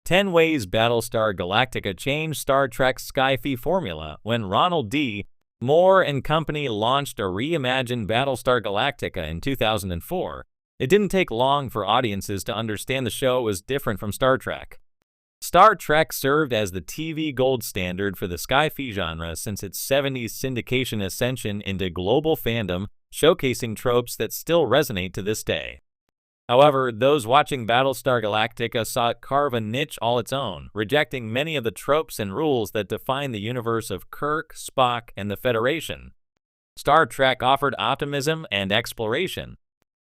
10 Ways Battlestar Galactica Changed Star Trek's Sci-Fi Formula. When Ronald D. Moore and company launched a reimagined Battlestar Galactica in 2004, it didn't take long for audiences to understand the show was different from Star Trek. Star Trek served as the TV gold standard for the sci-fi genre since its 70s syndication ascension into global fandom, showcasing tropes that still resonate to this day. However, those watching Battlestar Galactica saw it carve a niche all its own, rejecting many of the tropes and rules that define the universe of Kirk, Spock, and the Federation. Star Trek offered optimism and exploration.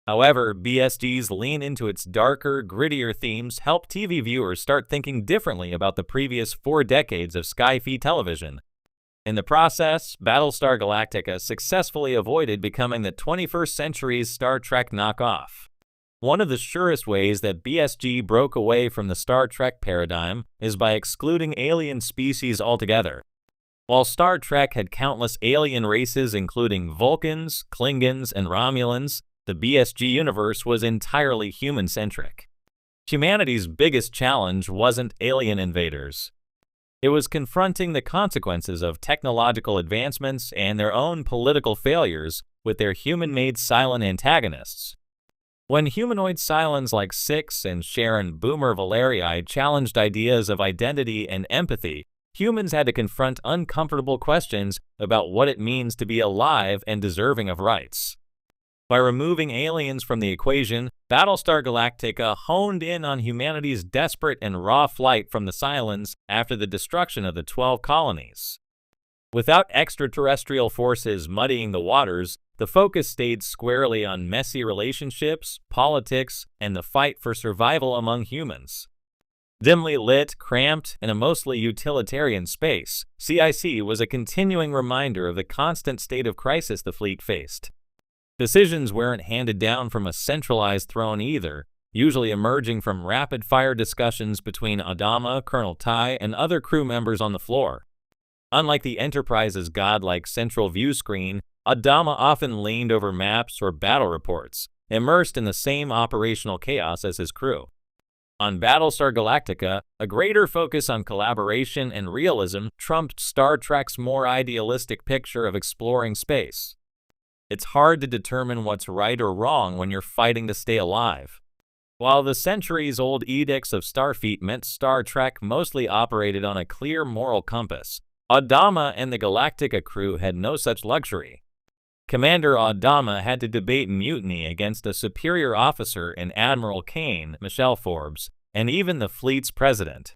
However, BSG's lean into its darker, grittier themes helped TV viewers start thinking differently about the previous 4 decades of sci-fi television. In the process, Battlestar Galactica successfully avoided becoming the 21st century's Star Trek knockoff. One of the surest ways that BSG broke away from the Star Trek paradigm is by excluding alien species altogether. While Star Trek had countless alien races including Vulcans, Klingons, and Romulans, the BSG universe was entirely human-centric. Humanity's biggest challenge wasn't alien invaders. It was confronting the consequences of technological advancements and their own political failures with their human-made silent antagonists. When humanoid Cylons like Six and Sharon Boomer Valerii challenged ideas of identity and empathy, humans had to confront uncomfortable questions about what it means to be alive and deserving of rights. By removing aliens from the equation, Battlestar Galactica honed in on humanity's desperate and raw flight from the Cylons after the destruction of the 12 colonies. Without extraterrestrial forces muddying the waters, the focus stayed squarely on messy relationships, politics, and the fight for survival among humans. Dimly lit, cramped, and a mostly utilitarian space, CIC was a continuing reminder of the constant state of crisis the fleet faced. Decisions weren't handed down from a centralized throne either, usually emerging from rapid-fire discussions between Adama, Colonel Tai, and other crew members on the floor. Unlike the Enterprise's godlike central view screen, Adama often leaned over maps or battle reports, immersed in the same operational chaos as his crew. On Battlestar Galactica, a greater focus on collaboration and realism trumped Star Trek's more idealistic picture of exploring space. It's hard to determine what's right or wrong when you're fighting to stay alive. While the centuries-old edicts of Starfleet meant Star Trek mostly operated on a clear moral compass, Adama and the Galactica crew had no such luxury. Commander Adama had to debate mutiny against a superior officer in Admiral Kane, Michelle Forbes, and even the fleet's president.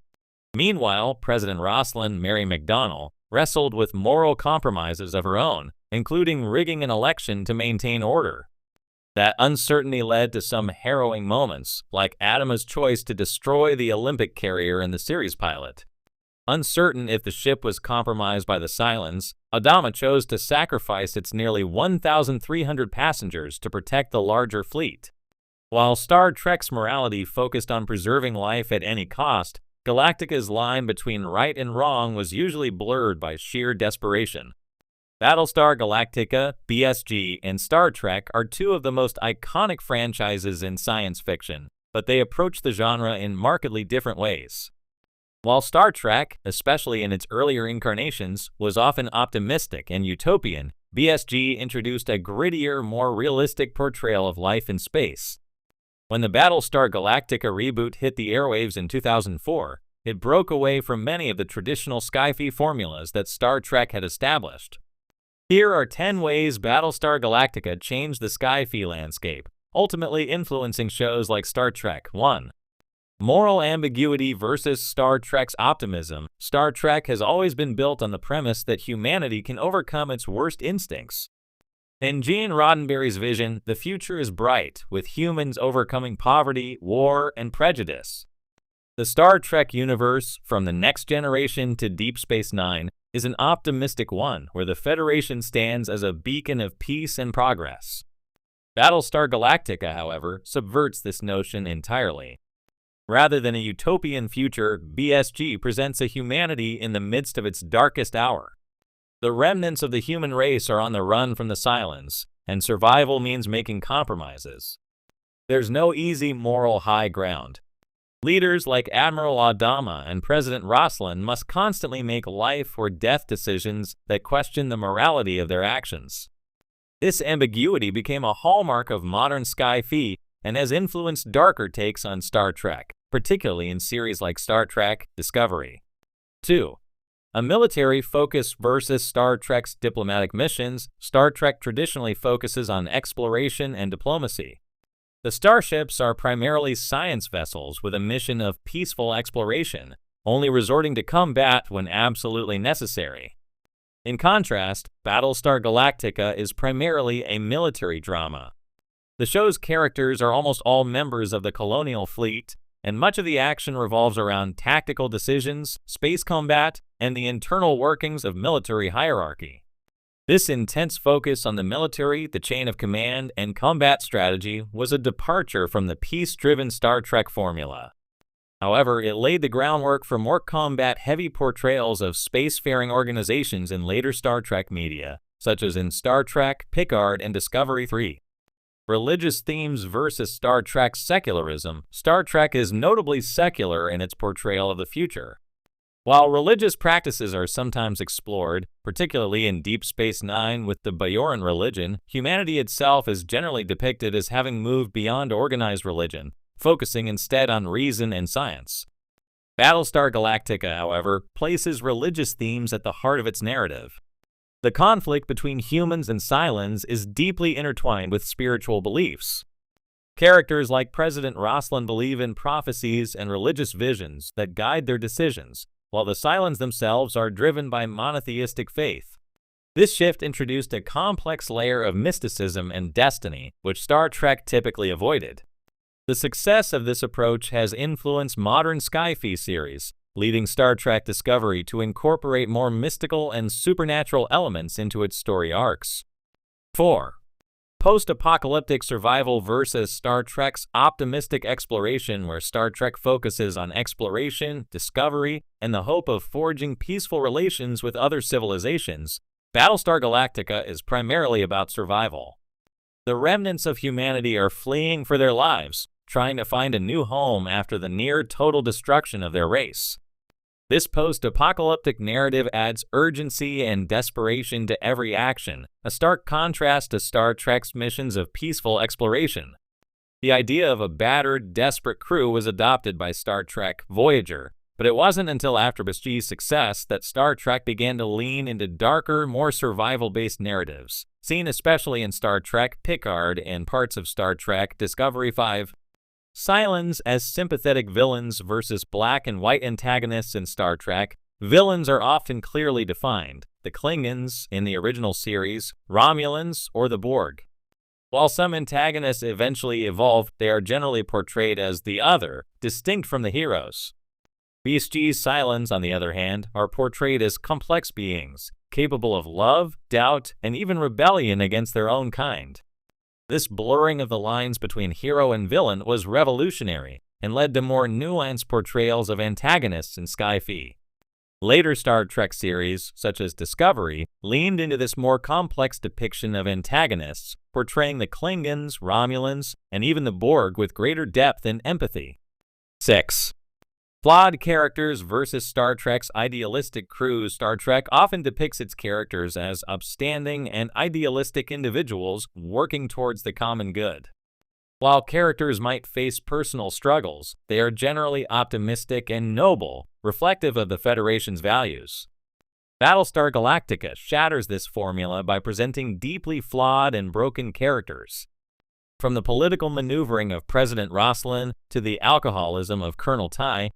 Meanwhile, President Rosalind Mary McDonnell wrestled with moral compromises of her own, including rigging an election to maintain order. That uncertainty led to some harrowing moments, like Adama's choice to destroy the Olympic carrier in the series pilot. Uncertain if the ship was compromised by the Cylons, Adama chose to sacrifice its nearly 1,300 passengers to protect the larger fleet. While Star Trek's morality focused on preserving life at any cost, Galactica's line between right and wrong was usually blurred by sheer desperation. Battlestar Galactica, BSG, and Star Trek are 2 of the most iconic franchises in science fiction, but they approach the genre in markedly different ways. While Star Trek, especially in its earlier incarnations, was often optimistic and utopian, BSG introduced a grittier, more realistic portrayal of life in space. When the Battlestar Galactica reboot hit the airwaves in 2004, it broke away from many of the traditional sci-fi formulas that Star Trek had established. Here are 10 ways Battlestar Galactica changed the sci-fi landscape, ultimately influencing shows like Star Trek. 1. Moral ambiguity versus Star Trek's optimism. Star Trek has always been built on the premise that humanity can overcome its worst instincts. In Gene Roddenberry's vision, the future is bright, with humans overcoming poverty, war, and prejudice. The Star Trek universe, from the Next Generation to Deep Space Nine, is an optimistic one where the Federation stands as a beacon of peace and progress. Battlestar Galactica, however, subverts this notion entirely. Rather than a utopian future, BSG presents a humanity in the midst of its darkest hour. The remnants of the human race are on the run from the Cylons, and survival means making compromises. There's no easy moral high ground. Leaders like Admiral Adama and President Rosslyn must constantly make life or death decisions that question the morality of their actions. This ambiguity became a hallmark of modern sci-fi and has influenced darker takes on Star Trek, particularly in series like Star Trek Discovery. 2. A military focus versus Star Trek's diplomatic missions. Star Trek traditionally focuses on exploration and diplomacy. The starships are primarily science vessels with a mission of peaceful exploration, only resorting to combat when absolutely necessary. In contrast, Battlestar Galactica is primarily a military drama. The show's characters are almost all members of the colonial fleet, and much of the action revolves around tactical decisions, space combat, and the internal workings of military hierarchy. This intense focus on the military, the chain of command, and combat strategy was a departure from the peace-driven Star Trek formula. However, it laid the groundwork for more combat-heavy portrayals of spacefaring organizations in later Star Trek media, such as in Star Trek, Picard, and Discovery 3. Religious themes versus Star Trek's secularism. Star Trek is notably secular in its portrayal of the future. While religious practices are sometimes explored, particularly in Deep Space Nine with the Bajoran religion, humanity itself is generally depicted as having moved beyond organized religion, focusing instead on reason and science. Battlestar Galactica, however, places religious themes at the heart of its narrative. The conflict between humans and Cylons is deeply intertwined with spiritual beliefs. Characters like President Rosslyn believe in prophecies and religious visions that guide their decisions, while the Cylons themselves are driven by monotheistic faith. This shift introduced a complex layer of mysticism and destiny, which Star Trek typically avoided. The success of this approach has influenced modern sci-fi series, leading Star Trek Discovery to incorporate more mystical and supernatural elements into its story arcs. 4. Post-apocalyptic survival versus Star Trek's optimistic exploration, where Star Trek focuses on exploration, discovery, and the hope of forging peaceful relations with other civilizations. Battlestar Galactica is primarily about survival. The remnants of humanity are fleeing for their lives, trying to find a new home after the near-total destruction of their race. This post-apocalyptic narrative adds urgency and desperation to every action, a stark contrast to Star Trek's missions of peaceful exploration. The idea of a battered, desperate crew was adopted by Star Trek Voyager, but it wasn't until after BSG's success that Star Trek began to lean into darker, more survival-based narratives, seen especially in Star Trek Picard and parts of Star Trek Discovery 5. Cylons as sympathetic villains versus black and white antagonists in Star Trek. Villains are often clearly defined: the Klingons in the original series, Romulans, or the Borg. While some antagonists eventually evolve, they are generally portrayed as the other, distinct from the heroes. BSG's Cylons, on the other hand, are portrayed as complex beings, capable of love, doubt, and even rebellion against their own kind. This blurring of the lines between hero and villain was revolutionary and led to more nuanced portrayals of antagonists in sci-fi. Later Star Trek series, such as Discovery, leaned into this more complex depiction of antagonists, portraying the Klingons, Romulans, and even the Borg with greater depth and empathy. 6. Flawed characters versus Star Trek's idealistic crews. Star Trek often depicts its characters as upstanding and idealistic individuals working towards the common good. While characters might face personal struggles, they are generally optimistic and noble, reflective of the Federation's values. Battlestar Galactica shatters this formula by presenting deeply flawed and broken characters. From the political maneuvering of President Rosslyn to the alcoholism of Colonel Ty,